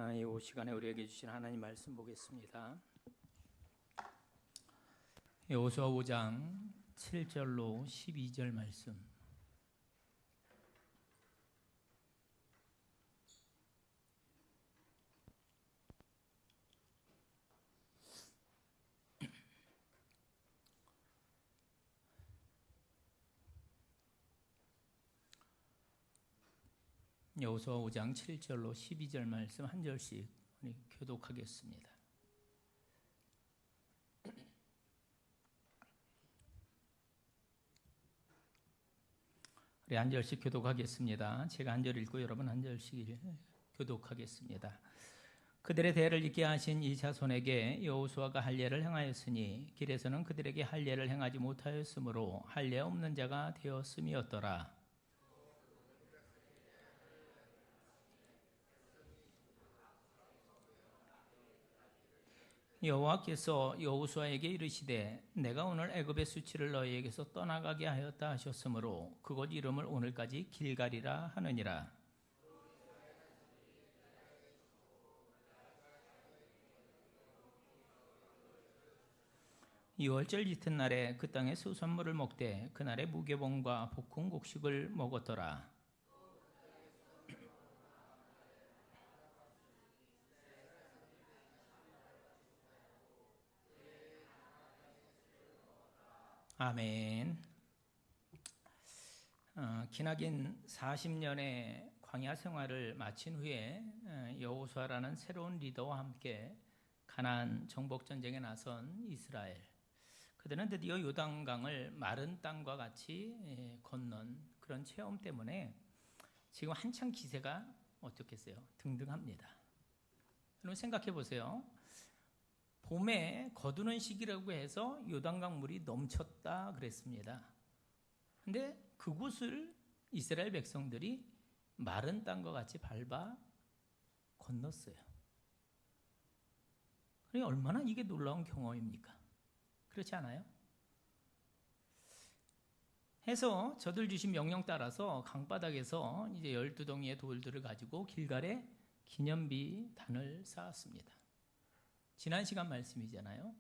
이 시간에 우리에게 주신 하나님 말씀 보겠습니다. 여호수아 5장 7절로 12절 말씀. 여호수아 5장 7절로 12절 말씀 한 절씩 우리 교독하겠습니다. 우리 한 절씩 교독하겠습니다. 제가 한 절 읽고 여러분 한 절씩 교독하겠습니다. 그들의 대를 잇게 하신 이 자손에게 여호수아가 할례를 행하였으니 길에서는 그들에게 할례를 행하지 못하였으므로 할례 없는 자가 되었음이었더라. 여호와께서 여호수아에게 이르시되 내가 오늘 애굽의 수치를 너희에게서 떠나가게 하였다 하셨으므로 그곳 이름을 오늘까지 길갈이라 하느니라. 유월절 이튿날에 그 땅의 수산물을 먹되 그날에 무교봉과 볶은 곡식을 먹었더라. 아멘. 기나긴 40년의 광야 생활을 마친 후에 여호수아라는 새로운 리더와 함께 가나안 정복 전쟁에 나선 이스라엘. 그들은 드디어 요단강을 마른 땅과 같이 건넌 그런 체험 때문에 지금 한창 기세가 어떻겠어요? 등등합니다. 여러분 생각해 보세요. 봄에 거두는 시기라고 해서 요단강 물이 넘쳤다 그랬습니다. 근데 그곳을 이스라엘 백성들이 마른 땅과 같이 밟아 건넜어요. 그러니 얼마나 이게 놀라운 경험입니까? 그렇지 않아요? 해서 저들 주신 명령 따라서 강바닥에서 이제 12덩이의 돌들을 가지고 길갈에 기념비 단을 쌓았습니다. 지난 시간 말씀이잖아요.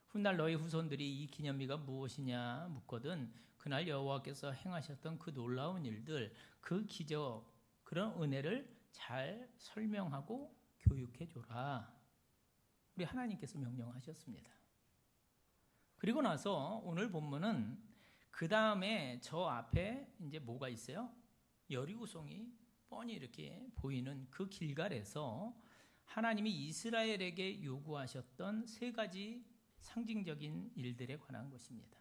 훗날 너희 후손들이 이 기념비가 무엇이냐 묻거든 그날 여호와께서 행하셨던 그 놀라운 일들, 그 기적, 그런 은혜를 잘 설명하고 교육해 줘라. 우리 하나님께서 명령하셨습니다. 그리고 나서 오늘 본문은 그 다음에 저 앞에 이제 뭐가 있어요? 여리고성이 뻔히 이렇게 보이는 그 길갈에서 하나님이 이스라엘에게 요구하셨던 세 가지 상징적인 일들에 관한 것입니다.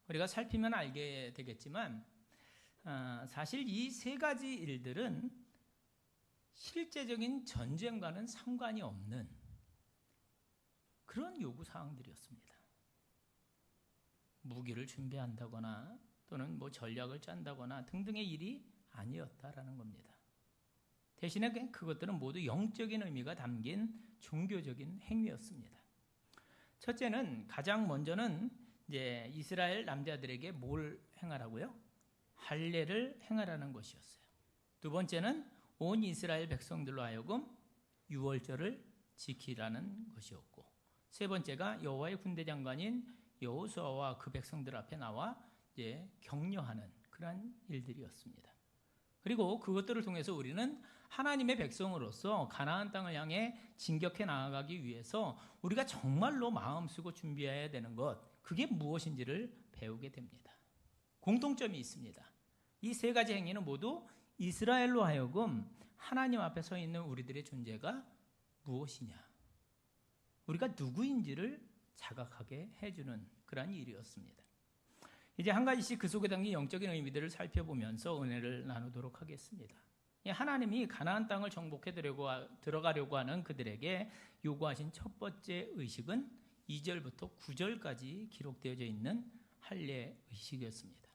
우리가 살피면 알게 되겠지만 사실 이 세 가지 일들은 실제적인 전쟁과는 상관이 없는 그런 요구사항들이었습니다. 무기를 준비한다거나 또는 뭐 전략을 짠다거나 등등의 일이 아니었다라는 겁니다. 대신에 그것들은 모두 영적인 의미가 담긴 종교적인 행위였습니다. 첫째는 가장 먼저는 이제 이스라엘 남자들에게 뭘 행하라고요? 할례를 행하라는 것이었어요. 두 번째는 온 이스라엘 백성들로 하여금 유월절을 지키라는 것이었고, 세 번째가 여호와의 군대 장관인 여호수아와 그 백성들 앞에 나와 이제 격려하는 그러한 일들이었습니다. 그리고 그것들을 통해서 우리는 하나님의 백성으로서 가나안 땅을 향해 진격해 나아가기 위해서 우리가 정말로 마음 쓰고 준비해야 되는 것, 그게 무엇인지를 배우게 됩니다. 공통점이 있습니다. 이 세 가지 행위는 모두 이스라엘로 하여금 하나님 앞에 서 있는 우리들의 존재가 무엇이냐, 우리가 누구인지를 자각하게 해주는 그런 일이었습니다. 이제 한 가지씩 그 속에 담긴 영적인 의미들을 살펴보면서 은혜를 나누도록 하겠습니다. 하나님이 가나안 땅을 정복해 들어가려고 하는 그들에게 요구하신 첫 번째 의식은 2절부터 9절까지 기록되어져 있는 할례 의식이었습니다.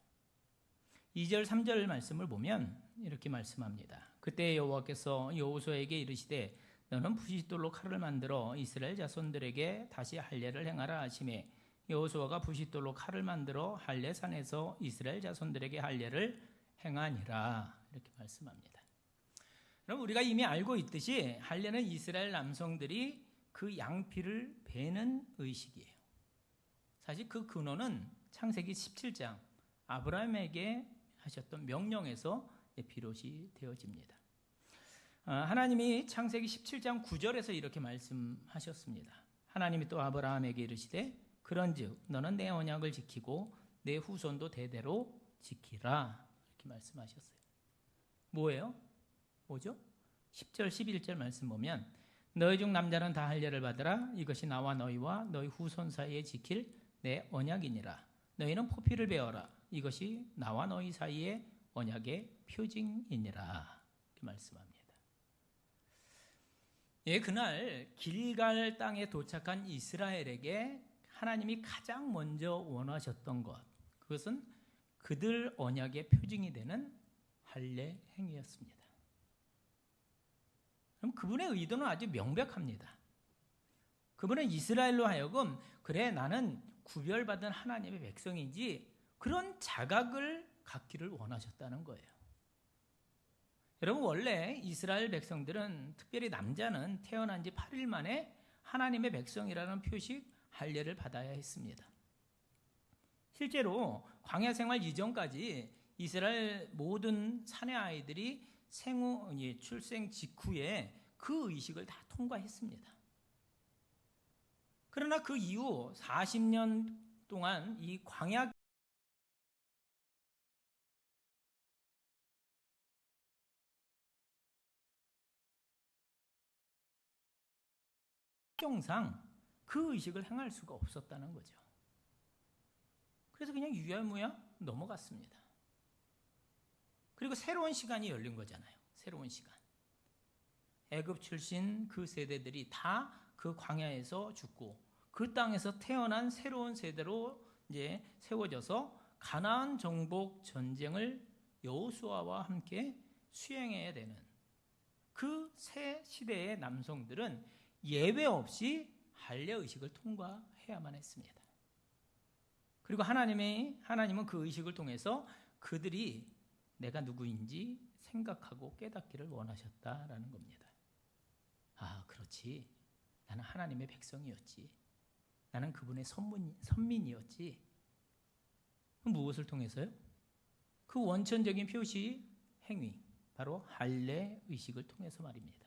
2절 3절 말씀을 보면 이렇게 말씀합니다. 그때 여호와께서 여호수아에게 이르시되 너는 부싯돌로 칼을 만들어 이스라엘 자손들에게 다시 할례를 행하라 하시매 여호수아가 부싯돌로 칼을 만들어 할례산에서 이스라엘 자손들에게 할례를 행하니라. 이렇게 말씀합니다. 그럼 우리가 이미 알고 있듯이 할례는 이스라엘 남성들이 그 양피를 베는 의식이에요. 사실 그 근원은 창세기 17장 아브라함에게 하셨던 명령에서 비롯이 되어집니다. 하나님이 창세기 17장 9절에서 이렇게 말씀하셨습니다. 하나님이 또 아브라함에게 이르시되 그런즉 너는 내 언약을 지키고 내 후손도 대대로 지키라 이렇게 말씀하셨어요. 뭐예요? 뭐죠? 10절 11절 말씀 보면 너희 중 남자는 다 할례를 받으라. 이것이 나와 너희와 너희 후손 사이에 지킬 내 언약이니라. 너희는 포피를 베어라. 이것이 나와 너희 사이에 언약의 표징이니라 이렇게 말씀합니다. 예, 그날 길갈 땅에 도착한 이스라엘에게 하나님이 가장 먼저 원하셨던 것, 그것은 그들 언약의 표징이 되는 할례 행위였습니다. 그럼 그분의 의도는 아주 명백합니다. 그분은 이스라엘로 하여금 그래 나는 구별받은 하나님의 백성이지 그런 자각을 갖기를 원하셨다는 거예요. 여러분 원래 이스라엘 백성들은 특별히 남자는 태어난 지 8일 만에 하나님의 백성이라는 표식 할례를 받아야 했습니다. 실제로 광야 생활 이전까지 이스라엘 모든 사내 아이들이 출생 직후에 그 의식을 다 통과했습니다. 그러나 그 이후 40년 동안 이 광야 경상 그 의식을 행할 수가 없었다는 거죠. 그래서 그냥 유야무야 넘어갔습니다. 그리고 새로운 시간이 열린 거잖아요. 새로운 시간. 애굽 출신 그 세대들이 다 그 광야에서 죽고 그 땅에서 태어난 새로운 세대로 이제 세워져서 가나안 정복 전쟁을 여호수아와 함께 수행해야 되는 그 새 시대의 남성들은 예외 없이 할례 의식을 통과해야만 했습니다. 그리고 하나님은 그 의식을 통해서 그들이 내가 누구인지 생각하고 깨닫기를 원하셨다라는 겁니다. 아, 그렇지. 나는 하나님의 백성이었지. 나는 그분의 선민이었지. 무엇을 통해서요? 그 원천적인 표시 행위, 바로 할례 의식을 통해서 말입니다.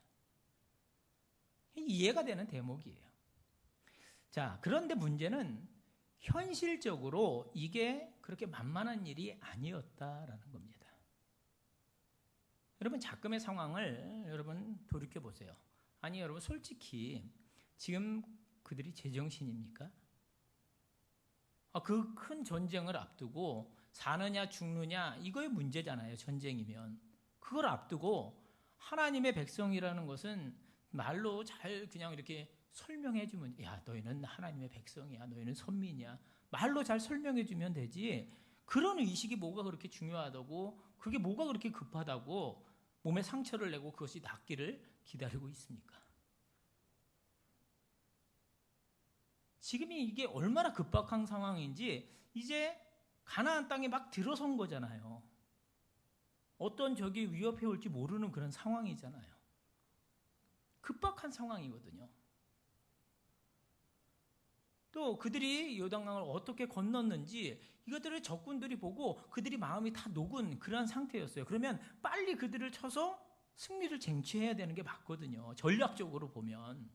이해가 되는 대목이에요. 자, 그런데 문제는 현실적으로 이게 그렇게 만만한 일이 아니었다라는 겁니다. 여러분 작금의 상황을 여러분 돌이켜 보세요. 아니 여러분 솔직히 지금 그들이 제정신입니까? 그 큰 전쟁을 앞두고 사느냐 죽느냐 이거의 문제잖아요. 전쟁이면 그걸 앞두고 하나님의 백성이라는 것은 말로 잘 그냥 이렇게 설명해 주면 야 너희는 하나님의 백성이야. 너희는 선민이야. 말로 잘 설명해 주면 되지. 그런 의식이 뭐가 그렇게 중요하다고 그게 뭐가 그렇게 급하다고 몸에 상처를 내고 그것이 낫기를 기다리고 있습니까? 지금이 이게 얼마나 급박한 상황인지 이제 가나안 땅에 막 들어선 거잖아요. 어떤 적이 위협해 올지 모르는 그런 상황이잖아요. 급박한 상황이거든요. 또 그들이 요단강을 어떻게 건넜는지 이것들을 적군들이 보고 그들이 마음이 다 녹은 그런 상태였어요. 그러면 빨리 그들을 쳐서 승리를 쟁취해야 되는 게 맞거든요. 전략적으로 보면.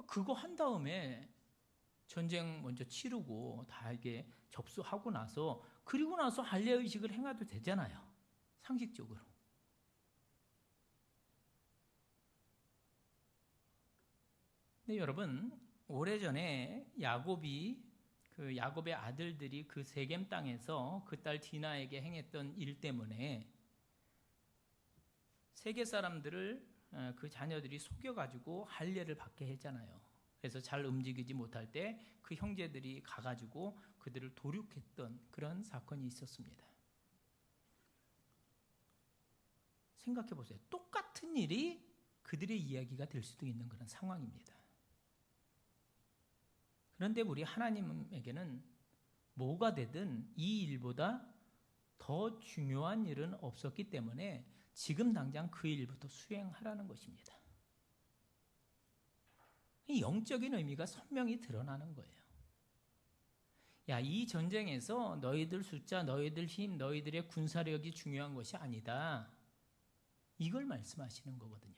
그거 한 다음에 전쟁 먼저 치르고 다 이게 접수하고 나서 그리고 나서 할례 의식을 행해도 되잖아요. 상식적으로. 네, 여러분 오래전에 야곱의 아들들이 그 세겜 땅에서 그 딸 디나에게 행했던 일 때문에 세계 사람들을 그 자녀들이 속여가지고 할례를 받게 했잖아요. 그래서 잘 움직이지 못할 때 그 형제들이 가가지고 그들을 도륙했던 그런 사건이 있었습니다. 생각해 보세요. 똑같은 일이 그들의 이야기가 될 수도 있는 그런 상황입니다. 그런데 우리 하나님에게는 뭐가 되든 이 일보다 더 중요한 일은 없었기 때문에 지금 당장 그 일부터 수행하라는 것입니다. 이 영적인 의미가 선명히 드러나는 거예요. 야, 이 전쟁에서 너희들 숫자, 너희들 힘, 너희들의 군사력이 중요한 것이 아니다. 이걸 말씀하시는 거거든요.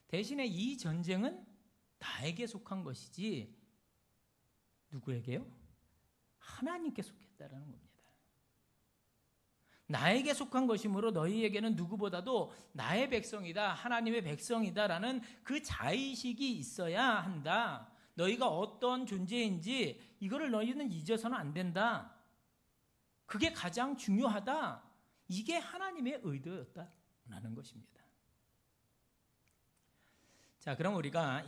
대신에 이 전쟁은 나에게 속한 것이지 누구에게요? 하나님께 속했다라는 겁니다. 나에게 속한 것이므로 너희에게는 누구보다도 나의 백성이다, 하나님의 백성이다라는 그 자의식이 있어야 한다. 너희가 어떤 존재인지 이거를 너희는 잊어서는 안 된다. 그게 가장 중요하다. 이게 하나님의 의도였다라는 것입니다. 자, 그럼 우리가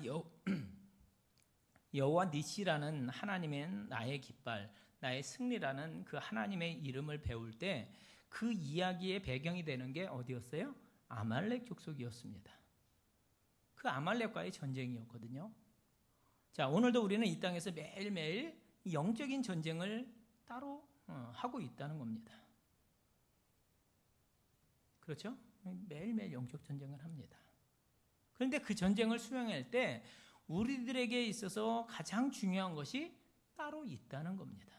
여호와 니시라는 하나님의 나의 깃발, 나의 승리라는 그 하나님의 이름을 배울 때 그 이야기의 배경이 되는 게 어디였어요? 아말렉 족속이었습니다. 그 아말렉과의 전쟁이었거든요. 자, 오늘도 우리는 이 땅에서 매일매일 영적인 전쟁을 따로 하고 있다는 겁니다. 그렇죠? 매일매일 영적 전쟁을 합니다. 그런데 그 전쟁을 수행할 때 우리들에게 있어서 가장 중요한 것이 따로 있다는 겁니다.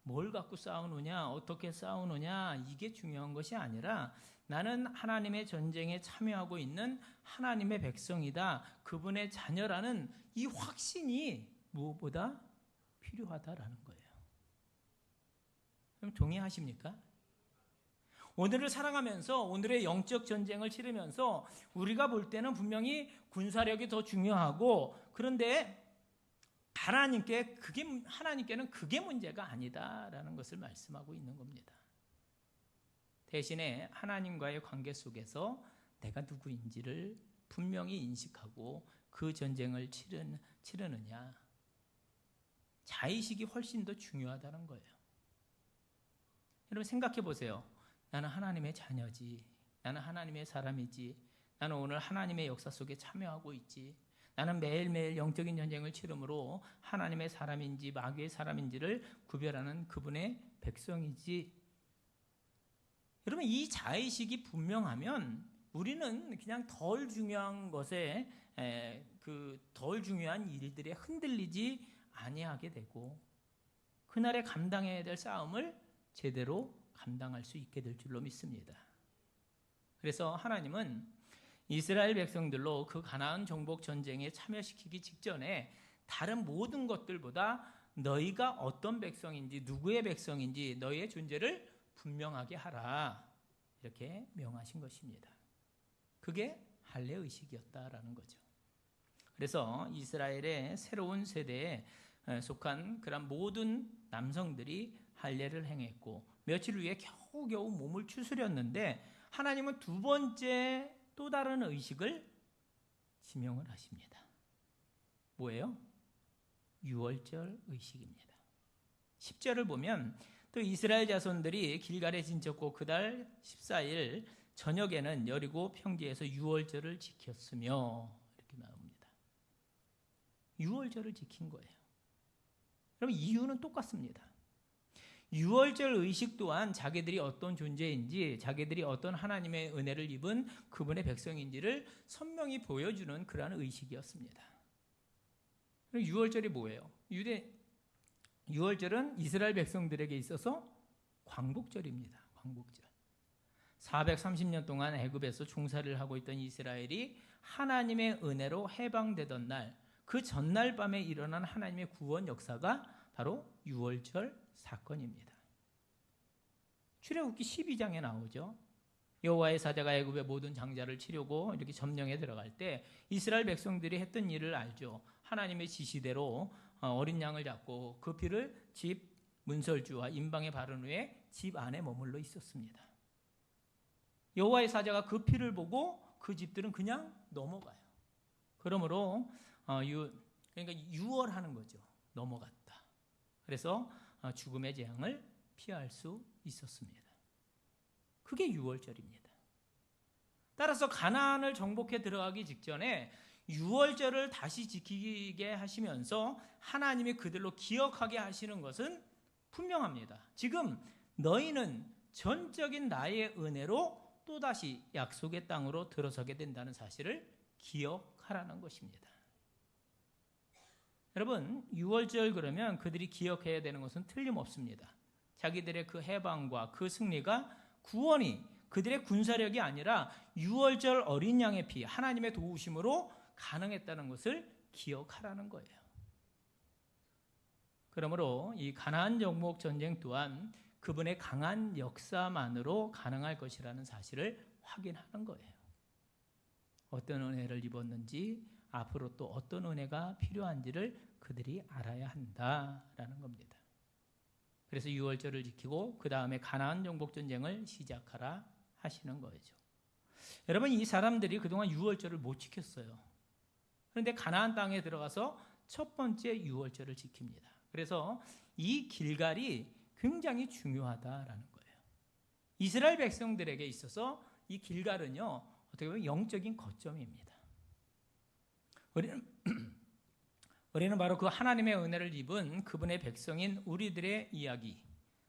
뭘 갖고 싸우느냐, 어떻게 싸우느냐, 이게 중요한 것이 아니라 나는 하나님의 전쟁에 참여하고 있는 하나님의 백성이다, 그분의 자녀라는 이 확신이 무엇보다 필요하다라는 거예요. 그럼 동의하십니까? 오늘을 살아가면서 오늘의 영적 전쟁을 치르면서 우리가 볼 때는 분명히 군사력이 더 중요하고, 그런데 하나님께는 그게 문제가 아니다라는 것을 말씀하고 있는 겁니다. 대신에 하나님과의 관계 속에서 내가 누구인지를 분명히 인식하고 그 전쟁을 치르느냐, 자의식이 훨씬 더 중요하다는 거예요. 여러분 생각해 보세요. 나는 하나님의 자녀지, 나는 하나님의 사람이지, 나는 오늘 하나님의 역사 속에 참여하고 있지, 나는 매일매일 영적인 전쟁을 치름으로 하나님의 사람인지 마귀의 사람인지를 구별하는 그분의 백성이지. 여러분, 이 자의식이 분명하면 우리는 그냥 덜 중요한 것에 덜 중요한 일들에 흔들리지 아니하게 되고 그날에 감당해야 될 싸움을 제대로 감당할 수 있게 될 줄로 믿습니다. 그래서 하나님은 이스라엘 백성들로 그 가나안 정복 전쟁에 참여시키기 직전에 다른 모든 것들보다 너희가 어떤 백성인지, 누구의 백성인지 너희의 존재를 분명하게 하라, 이렇게 명하신 것입니다. 그게 할례 의식이었다라는 거죠. 그래서 이스라엘의 새로운 세대에 속한 그런 모든 남성들이 할례를 행했고 며칠 후에 겨우겨우 몸을 추스렸는데 하나님은 두 번째 또 다른 의식을 지명을 하십니다. 뭐예요? 유월절 의식입니다. 10절을 보면 또 이스라엘 자손들이 길갈에 진쳤고 그달 14일 저녁에는 여리고 평지에서 유월절을 지켰으며, 이렇게 나옵니다. 유월절을 지킨 거예요. 그럼 이유는 똑같습니다. 유월절 의식 또한 자기들이 어떤 존재인지, 자기들이 어떤 하나님의 은혜를 입은 그분의 백성인지를 선명히 보여주는 그러한 의식이었습니다. 유월절이 뭐예요? 유월절은 이스라엘 백성들에게 있어서 광복절입니다. 광복절. 430년 동안 애굽에서 종살이를 하고 있던 이스라엘이 하나님의 은혜로 해방되던 날, 그 전날 밤에 일어난 하나님의 구원 역사가 바로 유월절 사건입니다. 출애굽기 12장에 나오죠. 여호와의 사자가 애굽의 모든 장자를 치려고 이렇게 점령에 들어갈 때 이스라엘 백성들이 했던 일을 알죠. 하나님의 지시대로 어린 양을 잡고 그 피를 집 문설주와 임방에 바른 후에 집 안에 머물러 있었습니다. 여호와의 사자가 그 피를 보고 그 집들은 그냥 넘어가요. 그러므로 그러니까 유월하는 거죠. 넘어갔다. 그래서 죽음의 재앙을 피할 수 있었습니다. 그게 유월절입니다. 따라서 가나안을 정복해 들어가기 직전에 유월절을 다시 지키게 하시면서 하나님이 그들로 기억하게 하시는 것은 분명합니다. 지금 너희는 전적인 나의 은혜로 또다시 약속의 땅으로 들어서게 된다는 사실을 기억하라는 것입니다. 여러분, 6월절 그러면 그들이 기억해야 되는 것은 틀림없습니다. 자기들의 그 해방과 그 승리가 구원이 그들의 군사력이 아니라 6월절 어린 양의 피, 하나님의 도우심으로 가능했다는 것을 기억하라는 거예요. 그러므로 이 가나안 정복 전쟁 또한 그분의 강한 역사만으로 가능할 것이라는 사실을 확인하는 거예요. 어떤 은혜를 입었는지, 앞으로 또 어떤 은혜가 필요한지를 그들이 알아야 한다라는 겁니다. 그래서 6월절을 지키고 그 다음에 가나안 정복 전쟁을 시작하라 하시는 거죠. 여러분, 이 사람들이 그동안 6월절을 못 지켰어요. 그런데 가나안 땅에 들어가서 첫 번째 6월절을 지킵니다. 그래서 이 길갈이 굉장히 중요하다라는 거예요. 이스라엘 백성들에게 있어서 이 길갈은요, 어떻게 보면 영적인 거점입니다. 우리는 바로 그 하나님의 은혜를 입은 그분의 백성인 우리들의 이야기,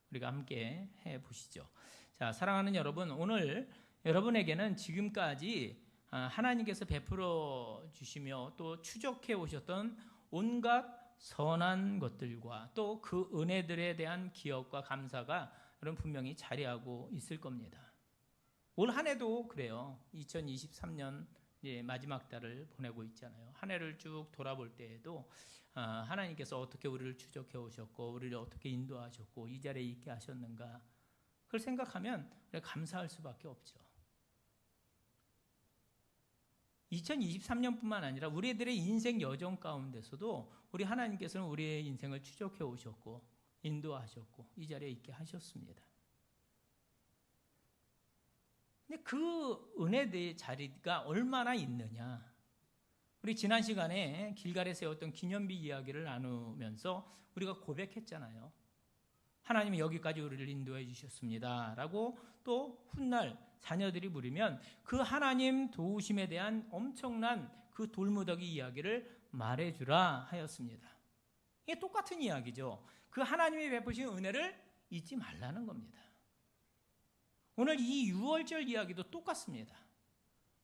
우리가 함께 해보시죠. 자, 사랑하는 여러분, 오늘 여러분에게는 지금까지 하나님께서 베풀어 주시며 또 추적해 오셨던 온갖 선한 것들과 또 그 은혜들에 대한 기억과 감사가 여러분 분명히 자리하고 있을 겁니다. 올 한 해도 그래요. 2023년 마지막 달을 보내고 있잖아요. 한 해를 쭉 돌아볼 때에도 하나님께서 어떻게 우리를 추적해 오셨고 우리를 어떻게 인도하셨고 이 자리에 있게 하셨는가, 그걸 생각하면 감사할 수밖에 없죠. 2023년뿐만 아니라 우리들의 인생 여정 가운데서도 우리 하나님께서는 우리의 인생을 추적해 오셨고 인도하셨고 이 자리에 있게 하셨습니다. 근데 그 은혜의 자리가 얼마나 있느냐, 우리 지난 시간에 길갈에 세웠던 기념비 이야기를 나누면서 우리가 고백했잖아요. 하나님이 여기까지 우리를 인도해 주셨습니다 라고 또 훗날 자녀들이 물으면 그 하나님 도우심에 대한 엄청난 그 돌무더기 이야기를 말해주라 하였습니다. 이게 똑같은 이야기죠. 그 하나님이 베푸신 은혜를 잊지 말라는 겁니다. 오늘 이 6월절 이야기도 똑같습니다.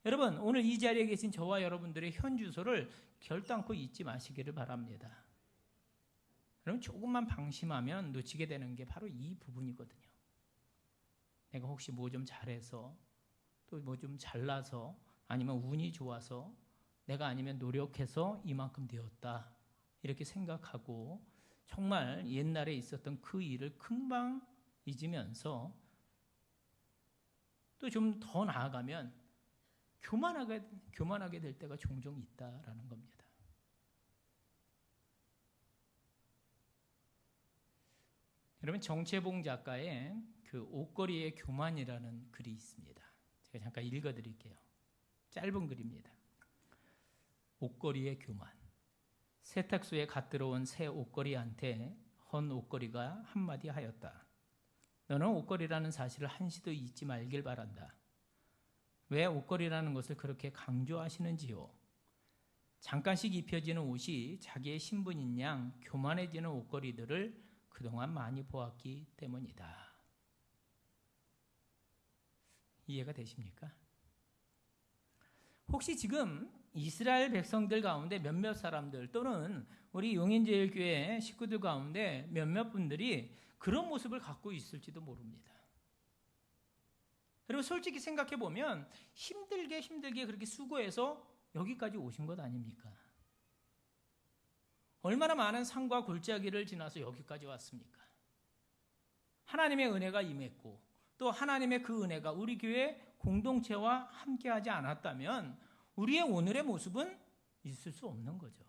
여러분, 오늘 이 자리에 계신 저와 여러분들의 현 주소를 결단코 잊지 마시기를 바랍니다. 여러분, 조금만 방심하면 놓치게 되는 게 바로 이 부분이거든요. 내가 혹시 뭐 좀 잘해서 또 뭐 좀 잘나서 아니면 운이 좋아서 내가 아니면 노력해서 이만큼 되었다 이렇게 생각하고 정말 옛날에 있었던 그 일을 금방 잊으면서 또 좀 더 나아가면 교만하게 될 때가 종종 있다라는 겁니다. 여러분, 정채봉 작가의 그 옷걸이의 교만이라는 글이 있습니다. 제가 잠깐 읽어드릴게요. 짧은 글입니다. 옷걸이의 교만. 세탁소에 갓 들어온 새 옷걸이한테 헌 옷걸이가 한마디 하였다. 너는 옷걸이라는 사실을 한시도 잊지 말길 바란다. 왜 옷걸이라는 것을 그렇게 강조하시는지요? 잠깐씩 입혀지는 옷이 자기의 신분인 양 교만해지는 옷걸이들을 그동안 많이 보았기 때문이다. 이해가 되십니까? 혹시 지금 이스라엘 백성들 가운데 몇몇 사람들 또는 우리 용인제일교회 식구들 가운데 몇몇 분들이 그런 모습을 갖고 있을지도 모릅니다. 그리고 솔직히 생각해 보면 힘들게 그렇게 수고해서 여기까지 오신 것 아닙니까? 얼마나 많은 산과 골짜기를 지나서 여기까지 왔습니까? 하나님의 은혜가 임했고 또 하나님의 그 은혜가 우리 교회 공동체와 함께하지 않았다면 우리의 오늘의 모습은 있을 수 없는 거죠.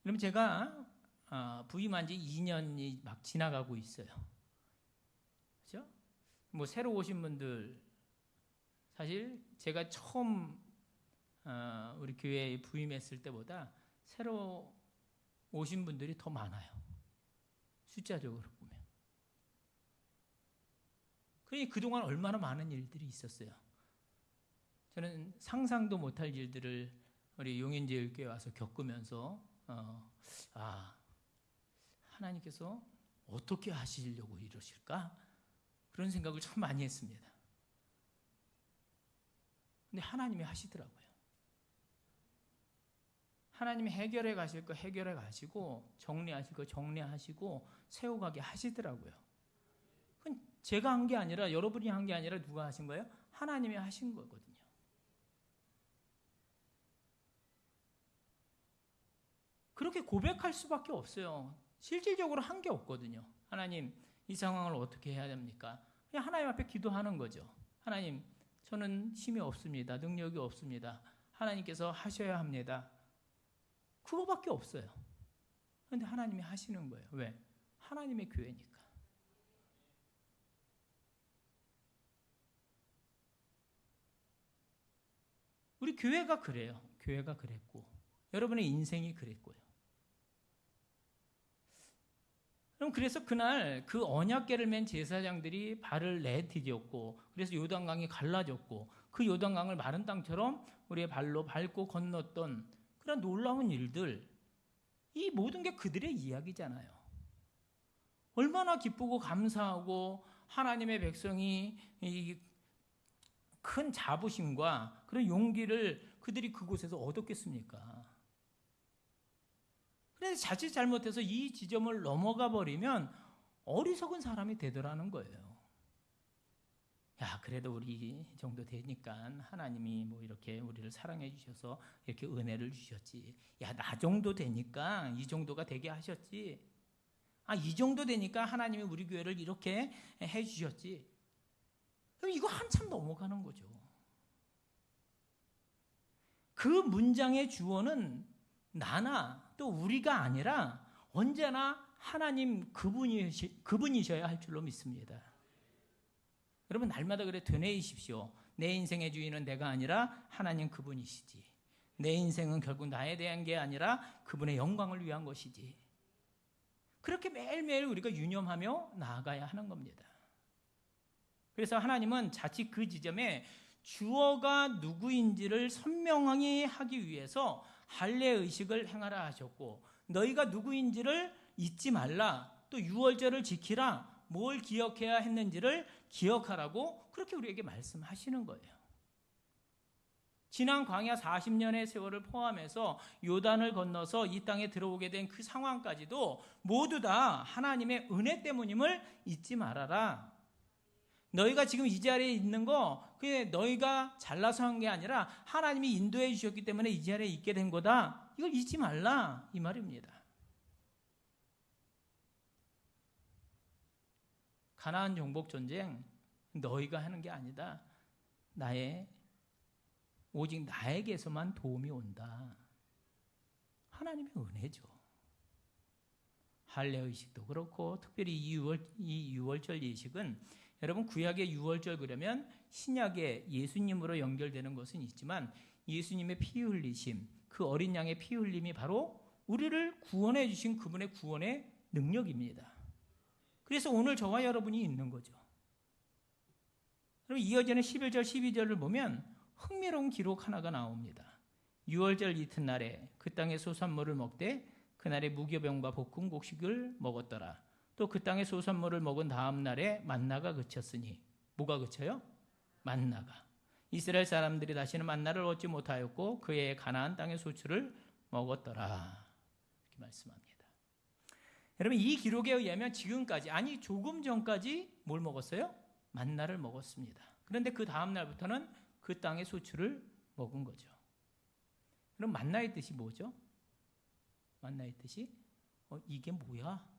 그럼 제가 부임한 지 2년이 막 지나가고 있어요. 그렇죠? 뭐 새로 오신 분들, 사실 제가 처음 우리 교회에 부임했을 때보다 새로 오신 분들이 더 많아요. 숫자적으로 보면. 그러니 그동안 얼마나 많은 일들이 있었어요. 저는 상상도 못할 일들을 우리 용인제일교회에 와서 겪으면서 하나님께서 어떻게 하시려고 이러실까? 그런 생각을 참 많이 했습니다. 근데 하나님이 하시더라고요. 하나님이 해결해 가실 거 해결해 가시고 정리하실 거 정리하시고 세워가게 하시더라고요. 그건 제가 한 게 아니라 여러분이 한 게 아니라 누가 하신 거예요? 하나님이 하신 거거든요. 그렇게 고백할 수밖에 없어요. 실질적으로 한 게 없거든요. 하나님, 이 상황을 어떻게 해야 됩니까? 그냥 하나님 앞에 기도하는 거죠. 하나님, 저는 힘이 없습니다. 능력이 없습니다. 하나님께서 하셔야 합니다. 그거밖에 없어요. 그런데 하나님이 하시는 거예요. 왜? 하나님의 교회니까. 우리 교회가 그래요. 교회가 그랬고 여러분의 인생이 그랬고요. 그럼 그래서 그날 그 언약궤를 맨 제사장들이 발을 내디뎠고 그래서 요단강이 갈라졌고 그 요단강을 마른 땅처럼 우리의 발로 밟고 건넜던 그런 놀라운 일들, 이 모든 게 그들의 이야기잖아요. 얼마나 기쁘고 감사하고 하나님의 백성이 이 큰 자부심과 그런 용기를 그들이 그곳에서 얻었겠습니까? 그래서 자칫 잘못해서 이 지점을 넘어가 버리면 어리석은 사람이 되더라는 거예요. 야, 그래도 우리 정도 되니까 하나님이 뭐 이렇게 우리를 사랑해 주셔서 이렇게 은혜를 주셨지. 야, 나 정도 되니까 이 정도가 되게 하셨지. 아, 이 정도 되니까 하나님이 우리 교회를 이렇게 해 주셨지. 이거 한참 넘어가는 거죠. 그 문장의 주어는 나나 또 우리가 아니라 언제나 하나님 그분이셔야 할 줄로 믿습니다. 여러분, 날마다 그래 되뇌이십시오. 내 인생의 주인은 내가 아니라 하나님 그분이시지. 내 인생은 결국 나에 대한 게 아니라 그분의 영광을 위한 것이지. 그렇게 매일매일 우리가 유념하며 나아가야 하는 겁니다. 그래서 하나님은 자칫 그 지점에 주어가 누구인지를 선명하게 하기 위해서 할례의식을 행하라 하셨고, 너희가 누구인지를 잊지 말라, 또 유월절을 지키라, 뭘 기억해야 했는지를 기억하라고 그렇게 우리에게 말씀하시는 거예요. 지난 광야 40년의 세월을 포함해서 요단을 건너서 이 땅에 들어오게 된 그 상황까지도 모두 다 하나님의 은혜 때문임을 잊지 말아라. 너희가 지금 이 자리에 있는 거 그게 너희가 잘나서 한 게 아니라 하나님이 인도해 주셨기 때문에 이 자리에 있게 된 거다. 이걸 잊지 말라, 이 말입니다. 가나안 정복 전쟁 너희가 하는 게 아니다. 오직 나에게서만 도움이 온다. 하나님의 은혜죠. 할례의식도 그렇고 특별히 이 유월절 예식은 여러분, 구약의 유월절 그러면 신약의 예수님으로 연결되는 것은 있지만 예수님의 피 흘리심, 그 어린 양의 피 흘림이 바로 우리를 구원해 주신 그분의 구원의 능력입니다. 그래서 오늘 저와 여러분이 있는 거죠. 그럼 이어지는 11절, 12절을 보면 흥미로운 기록 하나가 나옵니다. 유월절 이튿날에 그 땅의 소산물을 먹되 그날에 무교병과 볶은 곡식을 먹었더라. 또 그 땅의 소산물을 먹은 다음 날에 만나가 그쳤으니, 뭐가 그쳐요? 만나가. 이스라엘 사람들이 다시는 만나를 얻지 못하였고 그의 가나안 땅의 소출을 먹었더라. 이렇게 말씀합니다. 여러분, 이 기록에 의하면 지금까지, 아니 조금 전까지 뭘 먹었어요? 만나를 먹었습니다. 그런데 그 다음 날부터는 그 땅의 소출을 먹은 거죠. 그럼 만나의 뜻이 뭐죠? 만나의 뜻이 이게 뭐야?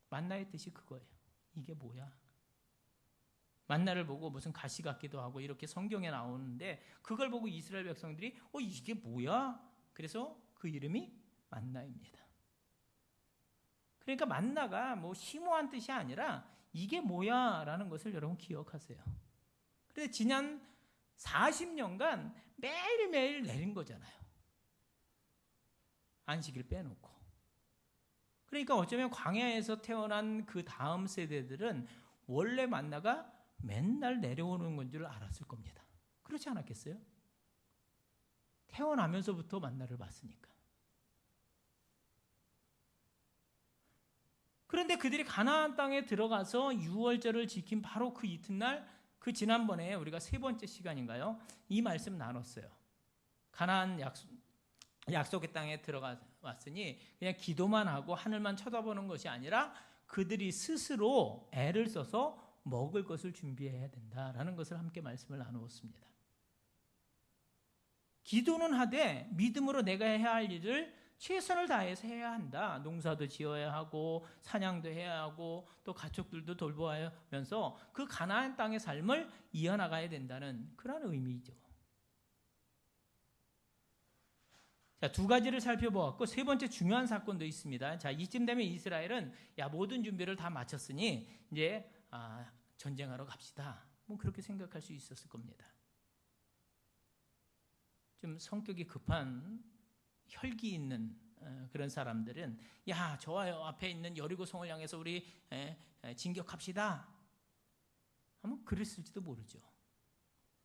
만나의 뜻이 그거예요. 이게 뭐야? 만나를 보고 무슨 가시 같기도 하고 이렇게 성경에 나오는데 그걸 보고 이스라엘 백성들이 이게 뭐야? 그래서 그 이름이 만나입니다. 그러니까 만나가 뭐 심오한 뜻이 아니라 이게 뭐야? 라는 것을 여러분 기억하세요. 그런데 지난 40년간 매일매일 내린 거잖아요. 안식일 빼놓고. 그러니까 어쩌면 광야에서 태어난 그 다음 세대들은 원래 만나가 맨날 내려오는 건 줄 알았을 겁니다. 그렇지 않았겠어요? 태어나면서부터 만나를 봤으니까. 그런데 그들이 가나안 땅에 들어가서 유월절을 지킨 바로 그 이튿날, 그 지난번에 우리가 세 번째 시간인가요? 이 말씀 나눴어요. 가나안 약속의 땅에 들어갔으니 그냥 기도만 하고 하늘만 쳐다보는 것이 아니라 그들이 스스로 애를 써서 먹을 것을 준비해야 된다라는 것을 함께 말씀을 나누었습니다. 기도는 하되 믿음으로 내가 해야 할 일을 최선을 다해서 해야 한다. 농사도 지어야 하고 사냥도 해야 하고 또 가축들도 돌보아야 하면서 그 가나안 땅의 삶을 이어나가야 된다는 그런 의미죠. 자, 두 가지를 살펴보았고 세 번째 중요한 사건도 있습니다. 자, 이쯤 되면 이스라엘은 모든 준비를 다 마쳤으니 이제 전쟁하러 갑시다. 뭐 그렇게 생각할 수 있었을 겁니다. 좀 성격이 급한 혈기 있는 그런 사람들은 야, 좋아요. 앞에 있는 여리고성을 향해서 우리 진격합시다. 하면 그랬을지도 모르죠.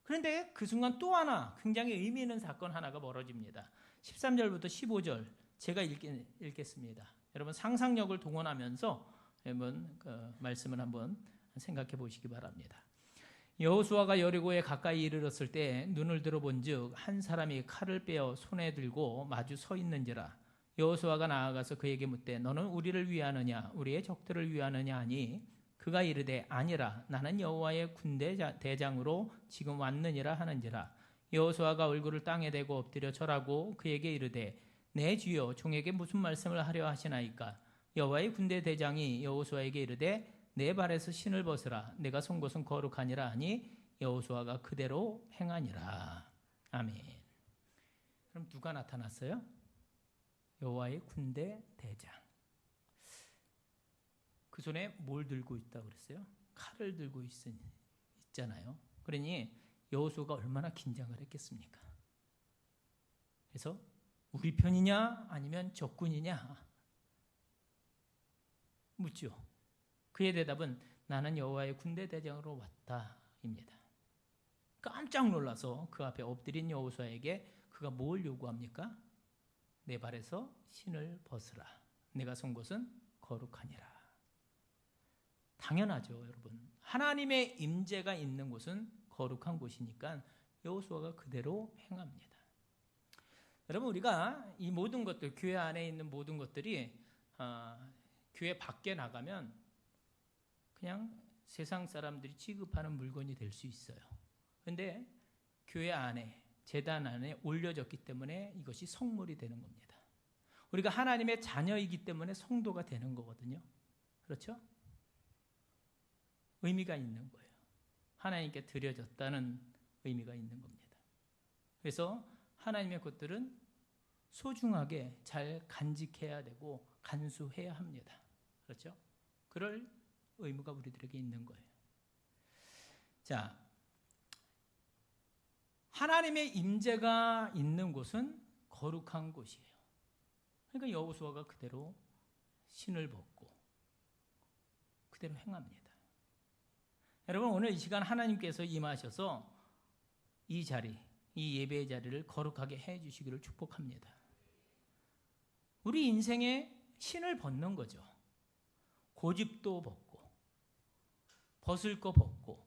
그런데 그 순간 또 하나 굉장히 의미 있는 사건 하나가 벌어집니다. 13절부터 15절 제가 읽겠습니다. 여러분 상상력을 동원하면서 한번 그 말씀을 한번 생각해 보시기 바랍니다. 여호수아가 여리고에 가까이 이르렀을 때 눈을 들어본즉 한 사람이 칼을 빼어 손에 들고 마주 서 있는지라. 여호수아가 나아가서 그에게 묻되 너는 우리를 위하느냐 우리의 적들을 위하느냐 하니 그가 이르되 아니라 나는 여호와의 군대 대장으로 지금 왔느니라 하는지라. 여호수아가 얼굴을 땅에 대고 엎드려 절하고 그에게 이르되 내 주여 종에게 무슨 말씀을 하려 하시나이까. 여호와의 군대 대장이 여호수아에게 이르되 내 발에서 신을 벗으라 내가 선 곳은 거룩하니라 하니 여호수아가 그대로 행하니라. 아멘. 그럼 누가 나타났어요? 여호와의 군대 대장. 그 손에 뭘 들고 있다고 그랬어요? 칼을 들고 있잖아요. 그러니 여호수아가 얼마나 긴장을 했겠습니까? 그래서 우리 편이냐 아니면 적군이냐 묻죠. 그의 대답은 나는 여호와의 군대 대장으로 왔다입니다. 깜짝 놀라서 그 앞에 엎드린 여호수아에게 그가 뭘 요구합니까? 내 발에서 신을 벗으라. 내가 선 곳은 거룩하니라. 당연하죠, 여러분. 하나님의 임재가 있는 곳은 거룩한 곳이니까 여호수아가 그대로 행합니다. 여러분, 우리가 이 모든 것들, 교회 안에 있는 모든 것들이 교회 밖에 나가면 그냥 세상 사람들이 취급하는 물건이 될 수 있어요. 그런데 교회 안에, 제단 안에 올려졌기 때문에 이것이 성물이 되는 겁니다. 우리가 하나님의 자녀이기 때문에 성도가 되는 거거든요. 그렇죠? 의미가 있는 거예요. 하나님께 드려졌다는 의미가 있는 겁니다. 그래서 하나님의 것들은 소중하게 잘 간직해야 되고 간수해야 합니다. 그렇죠? 그럴 의무가 우리들에게 있는 거예요. 자, 하나님의 임재가 있는 곳은 거룩한 곳이에요. 그러니까 여호수아가 그대로 신을 벗고 그대로 행합니다. 여러분, 오늘 이 시간 하나님께서 임하셔서 이 자리, 이 예배의 자리를 거룩하게 해주시기를 축복합니다. 우리 인생에 신을 벗는 거죠. 고집도 벗고 벗을 거 벗고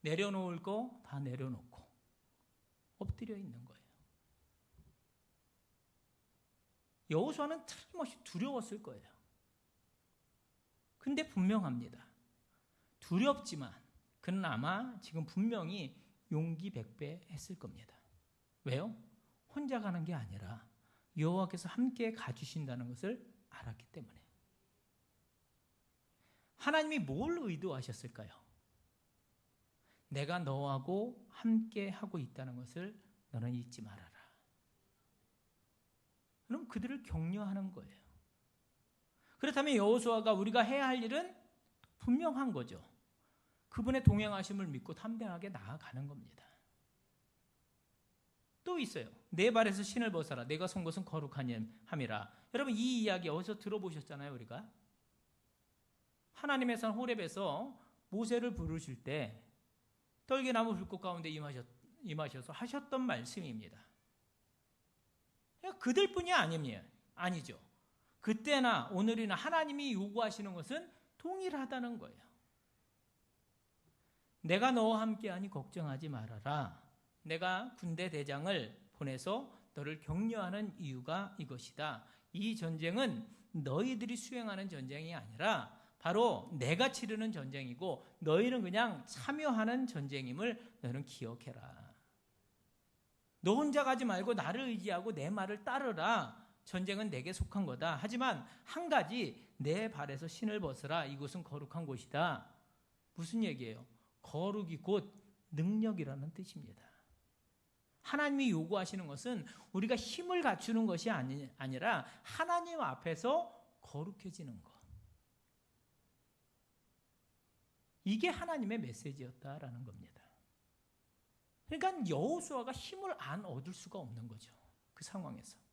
내려놓을 거 다 내려놓고 엎드려 있는 거예요. 여호수아는 틀림없이 두려웠을 거예요. 근데 분명합니다. 두렵지만 그는 아마 지금 분명히 용기 100배 했을 겁니다. 왜요? 혼자 가는 게 아니라 여호와께서 함께 가주신다는 것을 알았기 때문에. 하나님이 뭘 의도하셨을까요? 내가 너하고 함께 하고 있다는 것을 너는 잊지 말아라. 그럼 그들을 격려하는 거예요. 그렇다면 여호수아가 우리가 해야 할 일은 분명한 거죠. 그분의 동행하심을 믿고 담대하게 나아가는 겁니다. 또 있어요. 내 발에서 신을 벗어라. 내가 선 곳은 거룩한 함이라. 여러분, 이 이야기 어디서 들어보셨잖아요, 우리가. 하나님의 산 호렙에서 모세를 부르실 때 떨기나무 불꽃 가운데 임하셔서 하셨던 말씀입니다. 그들뿐이 아니죠. 그때나 오늘이나 하나님이 요구하시는 것은 동일하다는 거예요. 내가 너와 함께하니 걱정하지 말아라. 내가 군대 대장을 보내서 너를 격려하는 이유가 이것이다. 이 전쟁은 너희들이 수행하는 전쟁이 아니라 바로 내가 치르는 전쟁이고 너희는 그냥 참여하는 전쟁임을 너는 기억해라. 너 혼자 가지 말고 나를 의지하고 내 말을 따르라. 전쟁은 내게 속한 거다. 하지만 한 가지, 내 발에서 신을 벗으라. 이곳은 거룩한 곳이다. 무슨 얘기예요? 거룩이 곧 능력이라는 뜻입니다. 하나님이 요구하시는 것은 우리가 힘을 갖추는 것이 아니라 하나님 앞에서 거룩해지는 것. 이게 하나님의 메시지였다라는 겁니다. 그러니까 여호수아가 힘을 안 얻을 수가 없는 거죠. 그 상황에서.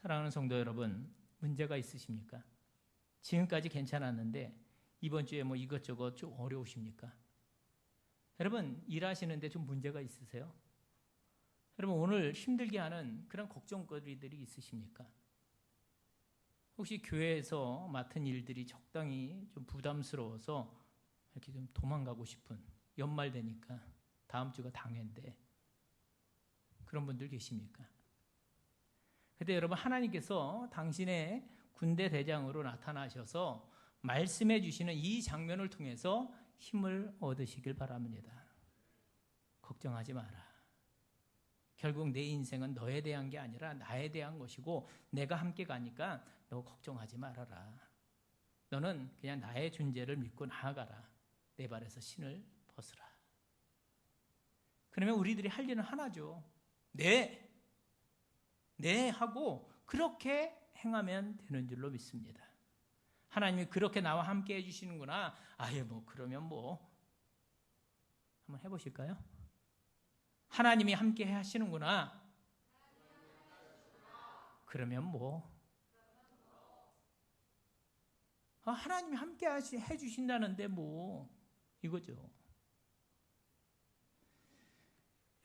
사랑하는 성도 여러분, 문제가 있으십니까? 지금까지 괜찮았는데 이번 주에 뭐 이것저것 좀 어려우십니까? 여러분, 일하시는데 좀 문제가 있으세요? 여러분, 오늘 힘들게 하는 그런 걱정거리들이 있으십니까? 혹시 교회에서 맡은 일들이 적당히 좀 부담스러워서 이렇게 좀 도망가고 싶은, 연말 되니까 다음 주가 당회인데 그런 분들 계십니까? 그때 여러분, 하나님께서 당신의 군대 대장으로 나타나셔서 말씀해 주시는 이 장면을 통해서 힘을 얻으시길 바랍니다. 걱정하지 마라. 결국 내 인생은 너에 대한 게 아니라 나에 대한 것이고 내가 함께 가니까 너 걱정하지 말아라. 너는 그냥 나의 존재를 믿고 나아가라. 내 발에서 신을 벗으라. 그러면 우리들이 할 일은 하나죠. 네 하고 그렇게 행하면 되는 줄로 믿습니다. 하나님이 그렇게 나와 함께 해주시는구나. 아예 뭐 그러면 뭐 한번 해보실까요? 하나님이 함께 하시는구나. 그러면 뭐 하나님이 함께 해주신다는데 뭐 이거죠.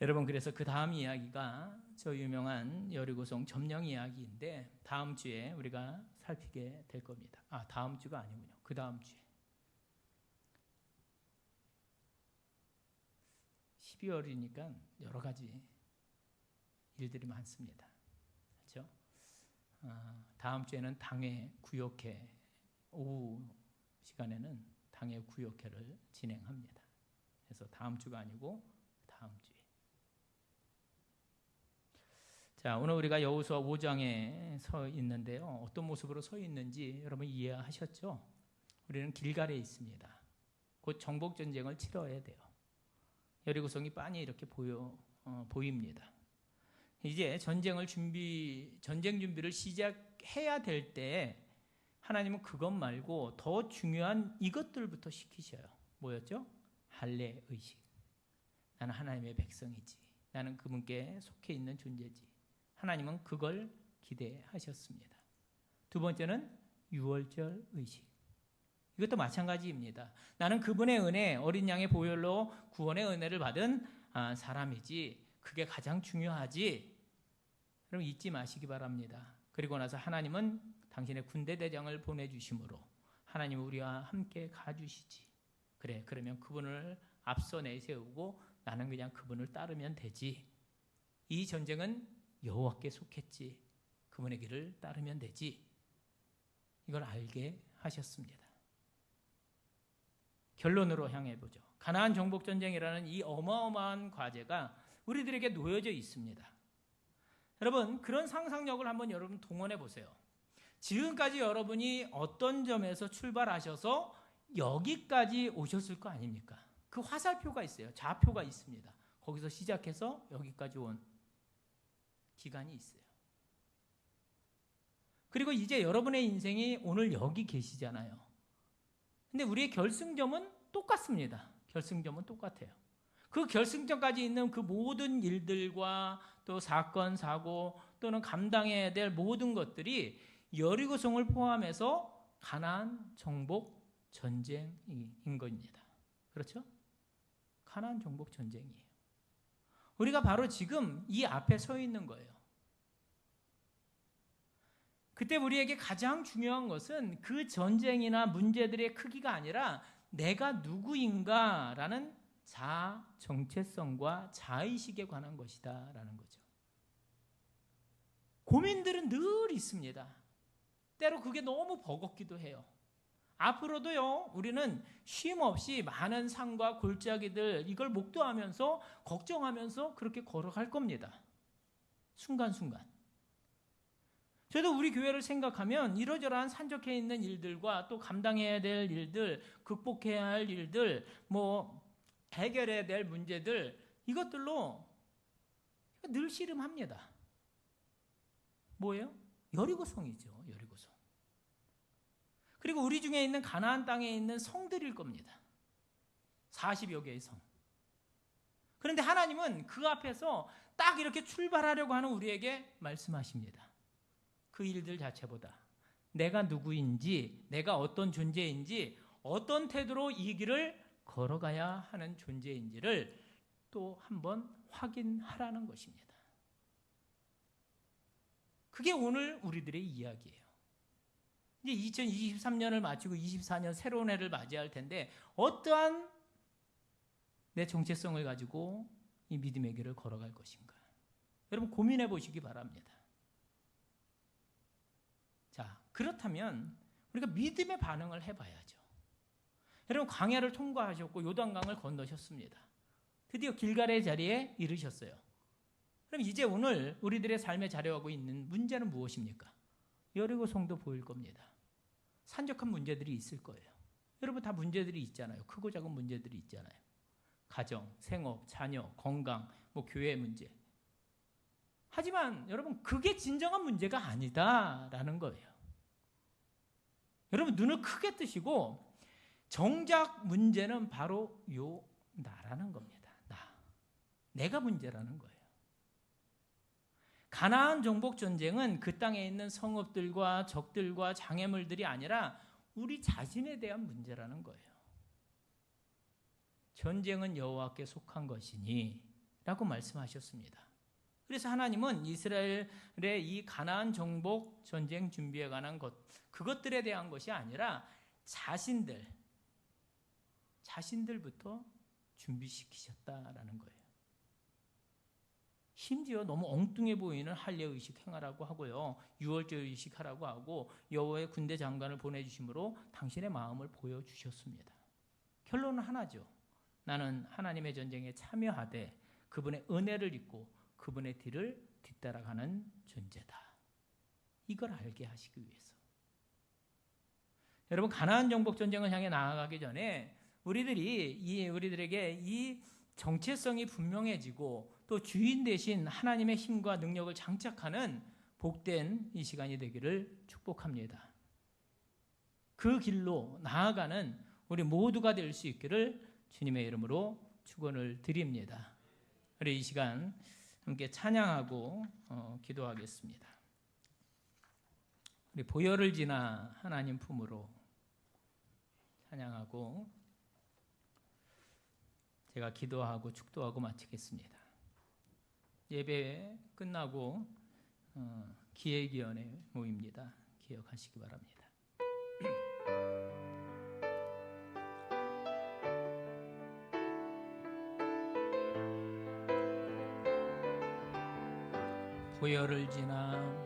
여러분, 그래서 그 다음 이야기가 저 유명한 여리고성 점령 이야기인데 다음 주에 우리가 살피게 될 겁니다. 다음 주가 아니군요. 그 다음 주에 12월이니까 여러 가지 일들이 많습니다. 그렇죠? 다음 주에는 당회 구역회, 오후 시간에는 당회 구역회를 진행합니다. 그래서 다음 주가 아니고 다음 주에. 자, 오늘 우리가 여호수아 5장에 서 있는데요. 어떤 모습으로 서 있는지 여러분 이해하셨죠? 우리는 길갈에 있습니다. 곧 정복 전쟁을 치러야 돼요. 여리고성이 빤히 이렇게 보입니다. 이제 전쟁 준비를 시작해야 될 때 하나님은 그것 말고 더 중요한 이것들부터 시키셔요. 뭐였죠? 할례 의식. 나는 하나님의 백성이지. 나는 그분께 속해 있는 존재지. 하나님은 그걸 기대하셨습니다. 두 번째는 유월절 의식. 이것도 마찬가지입니다. 나는 그분의 은혜, 어린 양의 보혈로 구원의 은혜를 받은 사람이지. 그게 가장 중요하지. 여러분 잊지 마시기 바랍니다. 그리고 나서 하나님은 당신의 군대 대장을 보내주심으로 하나님은 우리와 함께 가주시지. 그래, 그러면 그분을 앞서 내세우고 나는 그냥 그분을 따르면 되지. 이 전쟁은 여호와께 속했지. 그분의 길을 따르면 되지. 이걸 알게 하셨습니다. 결론으로 향해 보죠. 가나안 정복 전쟁이라는 이 어마어마한 과제가 우리들에게 놓여져 있습니다. 여러분, 그런 상상력을 한번 여러분 동원해 보세요. 지금까지 여러분이 어떤 점에서 출발하셔서 여기까지 오셨을 거 아닙니까? 그 화살표가 있어요. 좌표가 있습니다. 거기서 시작해서 여기까지 온 기간이 있어요. 그리고 이제 여러분의 인생이 오늘 여기 계시잖아요. 근데 우리의 결승점은 똑같습니다. 결승점은 똑같아요. 그 결승점까지 있는 그 모든 일들과 또 사건, 사고 또는 감당해야 될 모든 것들이 여리고성을 포함해서 가나안 정복 전쟁인 겁니다. 그렇죠? 가나안 정복 전쟁이에요. 우리가 바로 지금 이 앞에 서 있는 거예요. 그때 우리에게 가장 중요한 것은 그 전쟁이나 문제들의 크기가 아니라 내가 누구인가라는 자아 정체성과 자의식에 관한 것이다 라는 거죠. 고민들은 늘 있습니다. 때로 그게 너무 버겁기도 해요. 앞으로도요, 우리는 쉼 없이 많은 산과 골짜기들 이걸 목도하면서 걱정하면서 그렇게 걸어갈 겁니다. 순간순간. 저도 우리 교회를 생각하면 이러저러한 산적해 있는 일들과 또 감당해야 될 일들, 극복해야 할 일들, 해결해야 될 문제들, 이것들로 늘 씨름합니다. 뭐예요? 여리고성이죠. 여리고성. 그리고 우리 중에 있는 가나안 땅에 있는 성들일 겁니다. 40여 개의 성. 그런데 하나님은 그 앞에서 딱 이렇게 출발하려고 하는 우리에게 말씀하십니다. 그 일들 자체보다 내가 누구인지, 내가 어떤 존재인지, 어떤 태도로 이 길을 걸어가야 하는 존재인지를 또 한번 확인하라는 것입니다. 그게 오늘 우리들의 이야기예요. 이제 2023년을 마치고 24년 새로운 해를 맞이할 텐데 어떠한 내 정체성을 가지고 이 믿음의 길을 걸어갈 것인가? 여러분 고민해 보시기 바랍니다. 자, 그렇다면 우리가 믿음의 반응을 해봐야죠. 여러분 광야를 통과하셨고 요단강을 건너셨습니다. 드디어 길갈의 자리에 이르셨어요. 그럼 이제 오늘 우리들의 삶에 자료하고 있는 문제는 무엇입니까? 여리고성도 보일 겁니다. 산적한 문제들이 있을 거예요. 여러분 다 문제들이 있잖아요. 크고 작은 문제들이 있잖아요. 가정, 생업, 자녀, 건강, 교회 문제. 하지만 여러분 그게 진정한 문제가 아니다라는 거예요. 여러분 눈을 크게 뜨시고 정작 문제는 바로 나라는 겁니다. 내가 문제라는 거예요. 가나안 정복 전쟁은 그 땅에 있는 성읍들과 적들과 장애물들이 아니라 우리 자신에 대한 문제라는 거예요. 전쟁은 여호와께 속한 것이니 라고 말씀하셨습니다. 그래서 하나님은 이스라엘의 이 가나안 정복 전쟁 준비에 관한 그것들에 대한 것이 아니라 자신들부터 준비시키셨다라는 거예요. 심지어 너무 엉뚱해 보이는 할례의식 행하라고 하고요. 유월절 의식하라고 하고 여호와의 군대 장관을 보내주심으로 당신의 마음을 보여주셨습니다. 결론은 하나죠. 나는 하나님의 전쟁에 참여하되 그분의 은혜를 입고 그분의 뒤를 뒤따라가는 존재다. 이걸 알게 하시기 위해서. 여러분 가나안 정복 전쟁을 향해 나아가기 전에 우리들에게 이 정체성이 분명해지고 또 주인 대신 하나님의 힘과 능력을 장착하는 복된 이 시간이 되기를 축복합니다. 그 길로 나아가는 우리 모두가 될 수 있기를 주님의 이름으로 축원을 드립니다. 우리 이 시간 함께 찬양하고 기도하겠습니다. 우리 보혈을 지나 하나님 품으로 찬양하고 제가 기도하고 축도하고 마치겠습니다. 예배 끝나고 기획위원회 모입니다. 기억하시기 바랍니다. 보혈을 지나